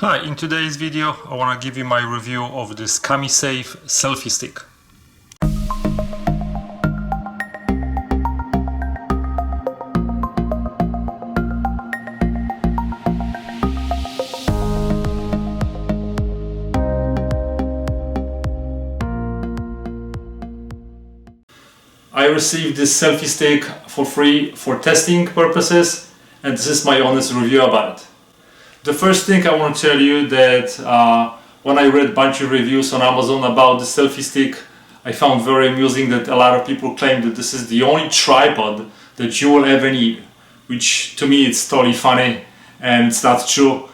Hi, in today's video I want to give you my review of this Kamisafe Selfie stick. I received this selfie stick for free for testing purposes, and this is my honest review about it. The first thing I want to tell you that when I read a bunch of reviews on Amazon about the selfie stick, I found very amusing that a lot of people claim that this is the only tripod that you will ever need, which to me it's totally funny and it's not true.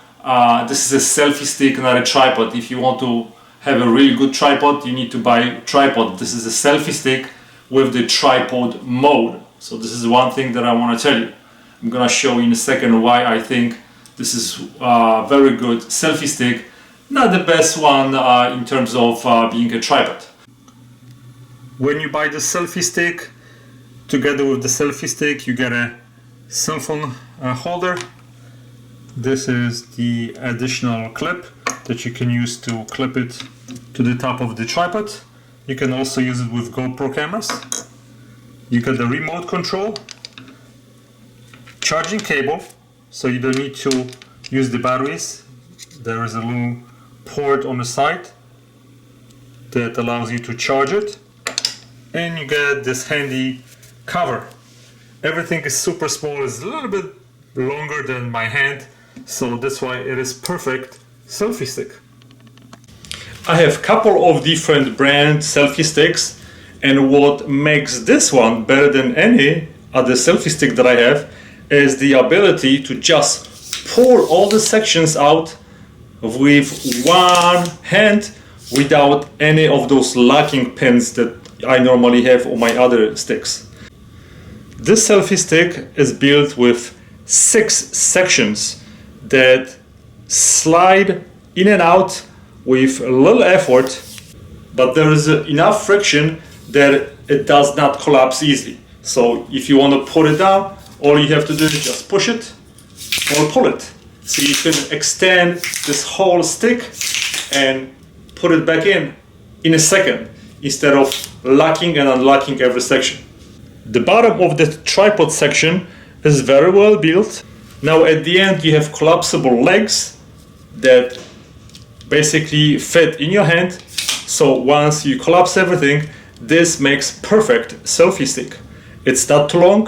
This is a selfie stick, not a tripod. If you want to have a really good tripod, you need to buy a tripod. This is a selfie stick with the tripod mode. So this is one thing that I want to tell you. I'm gonna show you in a second why I think this is a very good selfie stick. Not the best one in terms of being a tripod. When you buy the selfie stick, together with the selfie stick you get a cell phone holder. This is the additional clip that you can use to clip it to the top of the tripod. You can also use it with GoPro cameras. You got the remote control, charging cable, so you don't need to use the batteries. There is a little port on the side that allows you to charge it, and you get this handy cover. Everything is super small, it's a little bit longer than my hand, so that's why it is perfect selfie stick. I have a couple of different brand selfie sticks, and what makes this one better than any other selfie stick that I have is the ability to just pull all the sections out with one hand without any of those locking pins that I normally have on my other sticks. This selfie stick is built with 6 sections that slide in and out with a little effort, but there is enough friction that it does not collapse easily. So if you want to put it down, all you have to do is just push it or pull it. So you can extend this whole stick and put it back in a second instead of locking and unlocking every section. The bottom of the tripod section is very well built. Now at the end you have collapsible legs that basically fit in your hand. So once you collapse everything, this makes perfect selfie stick. It's not too long,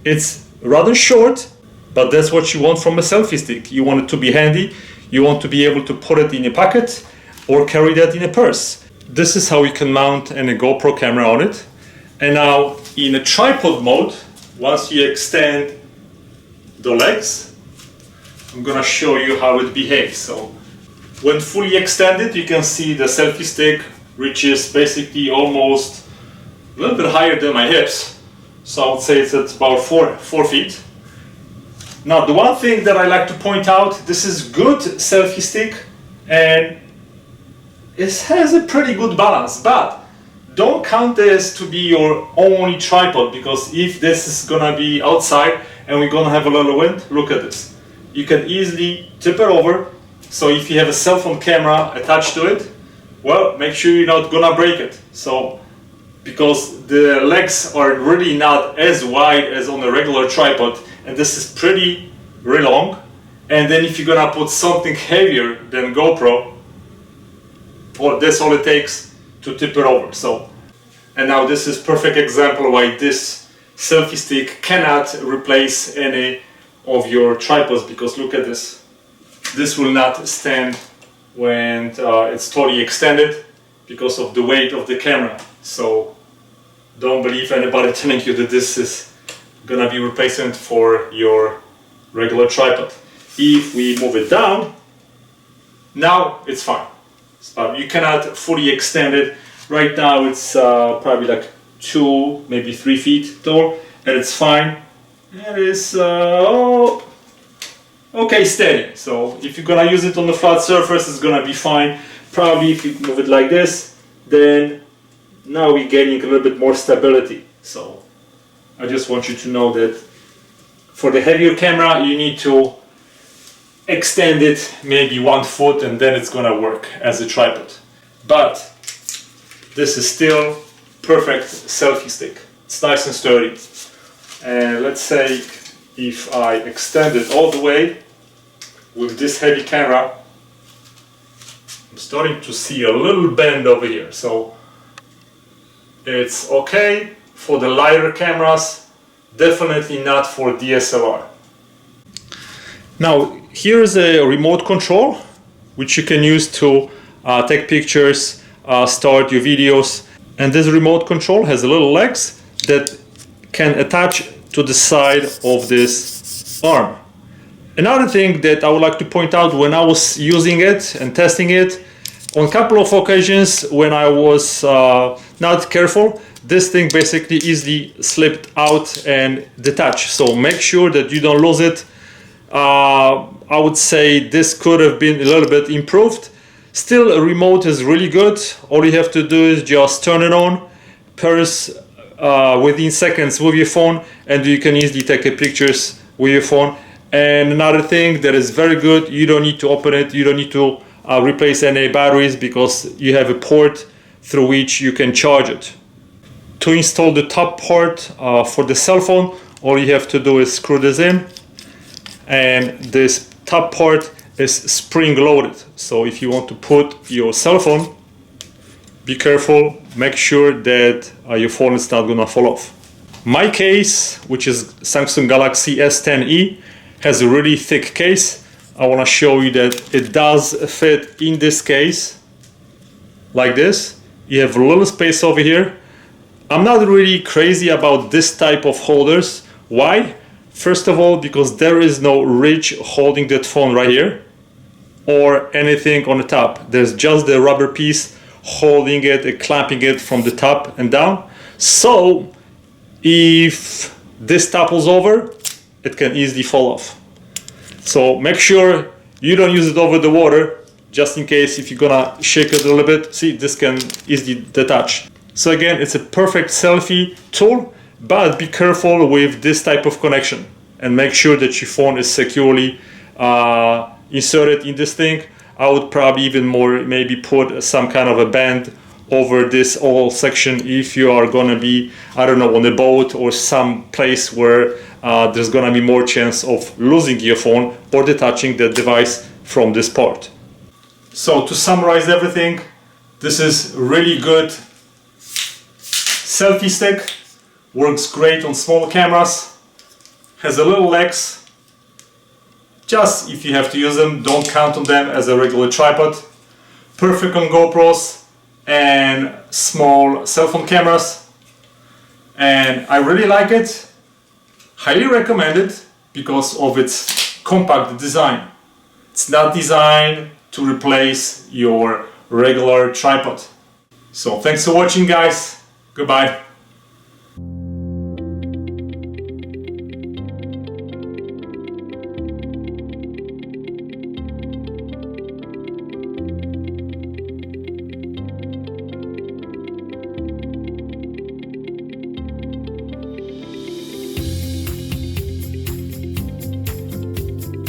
it's rather short, but that's what you want from a selfie stick. You want it to be handy, you want to be able to put it in a pocket or carry that in a purse. This is how you can mount a GoPro camera on it. And now in a tripod mode, once you extend the legs, I'm gonna show you how it behaves. So when fully extended, you can see the selfie stick reaches basically almost a little bit higher than my hips. So I would say it's at about 4 feet. Now the one thing that I like to point out, this is good selfie stick and it has a pretty good balance, but don't count this to be your only tripod, because if this is gonna be outside and we're gonna have a little wind, look at this. You can easily tip it over. So if you have a cell phone camera attached to it, well, make sure you're not gonna break it. So, because the legs are really not as wide as on a regular tripod, and this is pretty long. And then if you're gonna put something heavier than GoPro, well, that's all it takes to tip it over. So, and now this is perfect example why this selfie stick cannot replace any of your tripods, because look at this. This will not stand when it's totally extended because of the weight of the camera. So don't believe anybody telling you that this is gonna be replacement for your regular tripod. If we move it down, now it's fine. But you cannot fully extend it. Right now it's probably like 2, maybe 3 feet tall, and it's fine. It is okay, steady. So if you're gonna use it on the flat surface, it's gonna be fine. Probably if you move it like this, then now we're getting a little bit more stability. So I just want you to know that for the heavier camera, you need to extend it maybe 1 foot and then it's gonna work as a tripod. But this is still perfect selfie stick. It's nice and sturdy. And let's say if I extend it all the way with this heavy camera, I'm starting to see a little bend over here. So it's okay for the lighter cameras, definitely not for DSLR. Now here's a remote control which you can use to take pictures, start your videos, and this remote control has little legs that can attach to the side of this arm. Another thing that I would like to point out, when I was using it and testing it, on a couple of occasions when I was not careful, this thing basically easily slipped out and detached. So make sure that you don't lose it. I would say this could have been a little bit improved. Still, a remote is really good. All you have to do is just turn it on, press within seconds with your phone, and you can easily take pictures with your phone. And another thing that is very good, you don't need to open it, you don't need to replace any batteries, because you have a port through which you can charge it. To install the top part for the cell phone, all you have to do is screw this in, and this top part is spring loaded. So if you want to put your cell phone, be careful, make sure that your phone is not gonna fall off. My case, which is Samsung Galaxy S10e, has a really thick case. I want to show you that it does fit in this case like this. You have a little space over here. I'm not really crazy about this type of holders. Why? First of all, because there is no ridge holding that phone right here or anything on the top. There's just the rubber piece holding it and clamping it from the top and down. So if this topples over, it can easily fall off. So make sure you don't use it over the water, just in case if you're gonna shake it a little bit. See, this can easily detach. So again, it's a perfect selfie tool, but be careful with this type of connection and make sure that your phone is securely inserted in this thing. I would probably even more maybe put some kind of a band over this whole section if you are gonna be, I don't know, on a boat or some place where there's gonna be more chance of losing your phone or detaching the device from this part. So to summarize everything, this is really good selfie stick, works great on small cameras, has a little legs. Just if you have to use them, don't count on them as a regular tripod. Perfect on GoPros and small cell phone cameras. And I really like it. Highly recommend it because of its compact design. It's not designed to replace your regular tripod. So thanks for watching, guys. Goodbye.